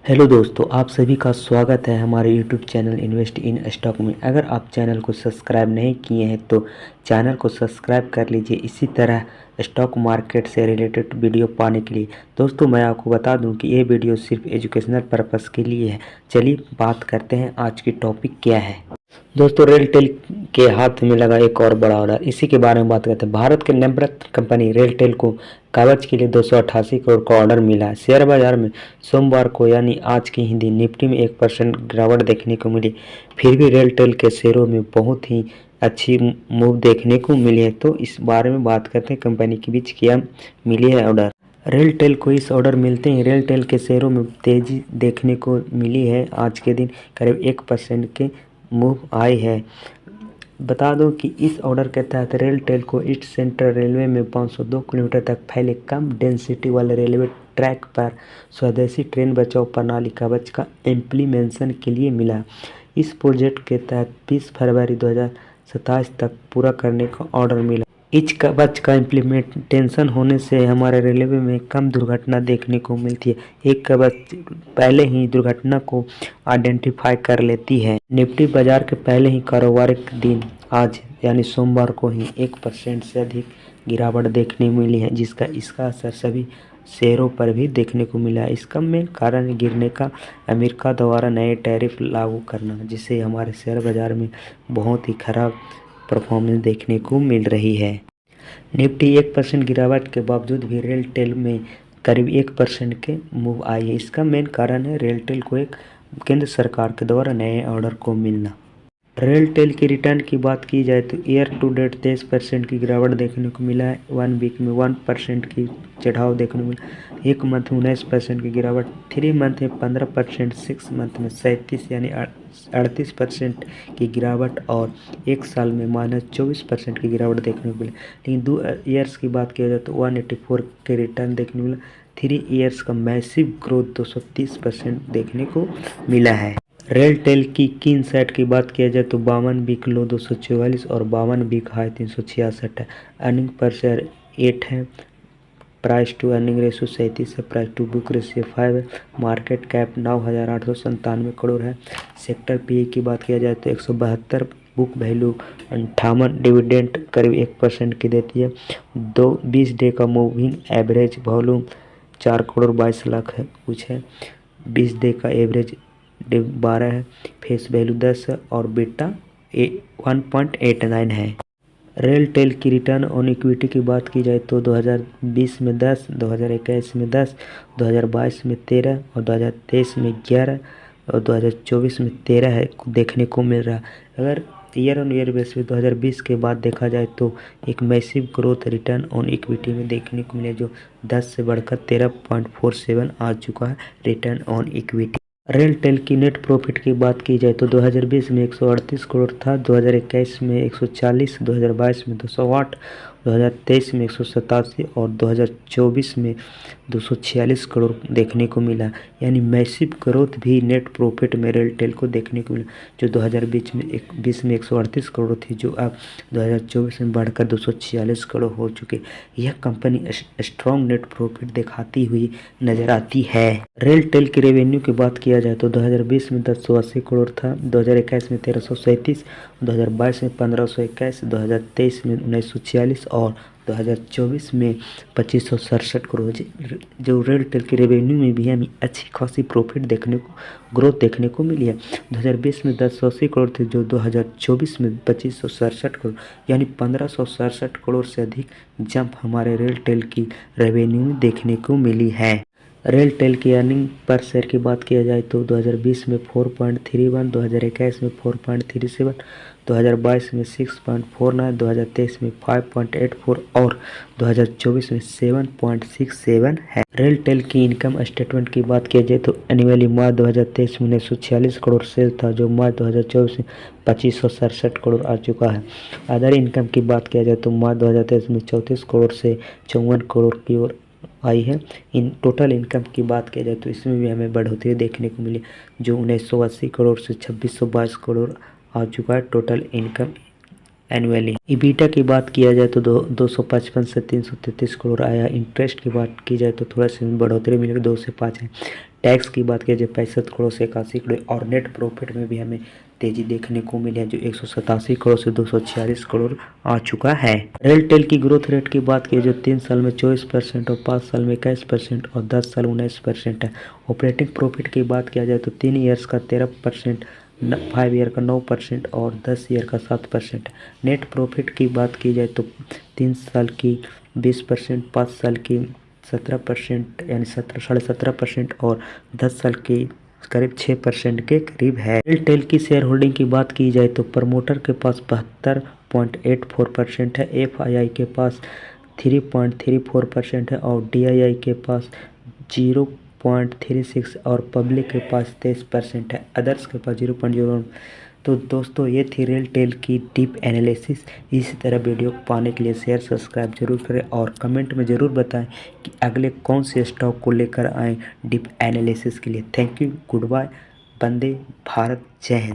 Hello दोस्तों, आप सभी का स्वागत है हमारे YouTube channel invest in stock में। अगर आप चैनल को सब्सक्राइब नहीं किए हैं तो चैनल को सब्सक्राइब कर लीजिए इसी तरह स्टॉक मार्केट से रिलेटेड वीडियो पाने के लिए। दोस्तों, मैं आपको बता दूं कि ये वीडियो सिर्फ एजुकेशनल पर्पस के लिए है। चलिए बात करते हैं आज की टॉपिक क्या है। दोस्तों, रेलटेल के हाथ में लगा एक और बड़ा ऑर्डर, इसी के बारे में बात करते हैं। भारत के नवरत्न कंपनी रेलटेल को कागज के लिए 288 करोड़ का ऑर्डर मिला है। शेयर बाजार में सोमवार को यानी आज की हिंदी निफ्टी में 1% गिरावट देखने को मिली। फिर भी रेलटेल के शेयरों में बहुत ही अच्छी मूव देखने को मिली है। तो इस बारे में बात करते हैं, कंपनी के बीच क्या मिली है ऑर्डर। रेलटेल को इस ऑर्डर मिलते हैं रेलटेल के शेयरों में तेजी देखने को मिली है। आज के दिन करीब 1% के मूव आई है। बता दो कि इस ऑर्डर के तहत रेलटेल को ईस्ट सेंट्रल रेलवे में 502 किलोमीटर तक फैले कम डेंसिटी वाले रेलवे ट्रैक पर स्वदेशी ट्रेन बचाओ प्रणाली कवच का इम्प्लीमेंशन के लिए मिला। इस प्रोजेक्ट के तहत 20 फरवरी 2027 तक पूरा करने का ऑर्डर मिला। इस कवच का इम्प्लीमेंटेशन होने से हमारे रेलवे में कम दुर्घटना देखने को मिलती है। एक कवच पहले ही दुर्घटना को आइडेंटिफाई कर लेती है। निफ्टी बाजार के पहले ही कारोबारिक दिन आज यानी सोमवार को ही 1% से अधिक गिरावट देखने मिली है, इसका असर सभी शेयरों पर भी देखने को मिला है। इसका मेन कारण गिरने का अमेरिका द्वारा नए टैरिफ लागू करना, जिससे हमारे शेयर बाजार में बहुत ही खराब परफॉर्मेंस देखने को मिल रही है। निफ्टी 1% गिरावट के बावजूद भी रेलटेल में करीब 1% के मूव आई है। इसका मेन कारण है रेलटेल को एक केंद्र सरकार के द्वारा नए ऑर्डर को मिलना। रेलटेल की रिटर्न की बात की जाए तो ईयर टू डेट 23% की गिरावट देखने को मिला है। 1 वीक में 1% की चढ़ाव देखने को मिला। एक मंथ में 19% की गिरावट, 3 मंथ में 15%, 6 मंथ में 37 यानी 38% की गिरावट और एक साल में -24% की गिरावट देखने को मिला। लेकिन 2 ईयर्स की बात किया जाए तो 184 के रिटर्न देखने को मिला। 3 ईयर्स का मैसिव ग्रोथ 230% देखने को मिला है। रेलटेल की किन सेट की बात किया जाए तो 52 वीक लो 244 और 52 वीक हाई 366 है। अर्निंग पर शेयर 8 है। प्राइस टू अर्निंग रेशो 37 है। प्राइस टू बुक रेशियो 5 है। मार्केट कैप 9,897 करोड़ है। सेक्टर पीई की बात किया जाए तो 172, बुक वैल्यू 58, डिविडेंड करीब 1% की देती है। 20 डे का moving average volume 4 crore 22 lakh है कुछ है। 20 डे का एवरेज 12 है। फेस वैल्यू 10 है और बीटा 1.89 है। रेलटेल की रिटर्न ऑन इक्विटी की बात की जाए तो 2020 में 10, 2021 में 10, 2022 में 13 और 2023 में 11 और 2024 में 13 है देखने को मिल रहा है। अगर ईयर ऑन ईयर बेस पे 2020 के बाद देखा जाए तो एक massive growth return on equity में देखने को मिले, जो 10 से बढ़कर 13.47 आ चुका है रिटर्न ऑन इक्विटी। रेलटेल की नेट प्रॉफिट की बात की जाए तो 2020 में 138 करोड़ था, 2021 में 140, 2022 में 208, 2023 में 187 और 2024 में 246 करोड़ देखने को मिला। यानी मैसिव ग्रोथ भी नेट प्रॉफिट में रेलटेल को देखने को मिला, जो 2020 में 138 करोड़ थी, जो अब 2024 में बढ़कर 246 करोड़ हो चुके। यह कंपनी स्ट्रॉन्ग नेट प्रॉफिट दिखाती हुई नजर आती है। रेलटेल की रेवेन्यू की बात किया जाए तो 2020 में 1080 करोड़ था, 2021 में 1337, 2022 में 1521, 2023 में 1946 और 2024 में 2567 करोड़। जो रेलटेल की रेवेन्यू में भी हमें अच्छी खासी प्रॉफिट ग्रोथ देखने को मिली है। 2020 में 1080 करोड़ थे, जो 2024 में 2567 करोड़ यानी 1567 करोड़ से अधिक जंप हमारे रेलटेल की रेवेन्यू में देखने को मिली है। रेलटेल की अर्निंग पर शेयर की बात किया जाए तो 2020 में 4.31, 2021 में 4.37, 2022 में 6.49, 2023 में 5.84 और 2024 में 7.67 है। रेलटेल की इनकम स्टेटमेंट की बात किया जाए तो एनुअली मार्च 2023 में 1946 करोड़ सेल था, जो मार्च 2024 में 2567 करोड़ आ चुका है। अदर इनकम की बात किया जाए तो मार्च 2023 में 34 करोड़ से 54 करोड़ की ओर आई है। इन टोटल इनकम की बात की जाए तो इसमें भी हमें बढ़ोतरी देखने को मिली, जो 1980 करोड़ से 2622 करोड़ आ चुका है टोटल इनकम एनुअली। ईबीटा की बात किया जाए तो 255 से 333 करोड़ आया। इंटरेस्ट की बात की जाए तो थोड़ा सा बढ़ोतरी मिलेगी, 2 से 5 है। टैक्स की बात किया जाए 65 करोड़ से 81 करोड़, और नेट प्रॉफिट में भी हमें तेजी देखने को मिली है, जो 187 करोड़ से 246 करोड़ आ चुका है। रेलटेल की ग्रोथ रेट की बात की जो 3 साल में 24% और 5 साल में 21% और 10 साल 19% है। ऑपरेटिंग प्रॉफिट की बात किया जाए तो 3 ईयर्स का 13%, 5 ईयर का 9% और 10 ईयर का 7% है। नेट प्रॉफिट की बात की जाए तो 3 साल की 20%, 5 साल की 17% यानी 17.5% और 10 साल की करीब 6% के करीब है। रेलटेल की शेयर होल्डिंग की बात की जाए तो प्रमोटर के पास 72.84% है, एफआईआई के पास 3.34% है और डीआईआई के पास 0.36 और पब्लिक के पास 23% है, अदर्स के पास 0.01। तो दोस्तों ये थी रेलटेल की डीप एनालिसिस। इसी तरह वीडियो को पाने के लिए शेयर सब्सक्राइब जरूर करें और कमेंट में ज़रूर बताएं कि अगले कौन से स्टॉक को लेकर आएँ डीप एनालिसिस के लिए। Thank you, good bye, Vande Bharat, जय हिंद।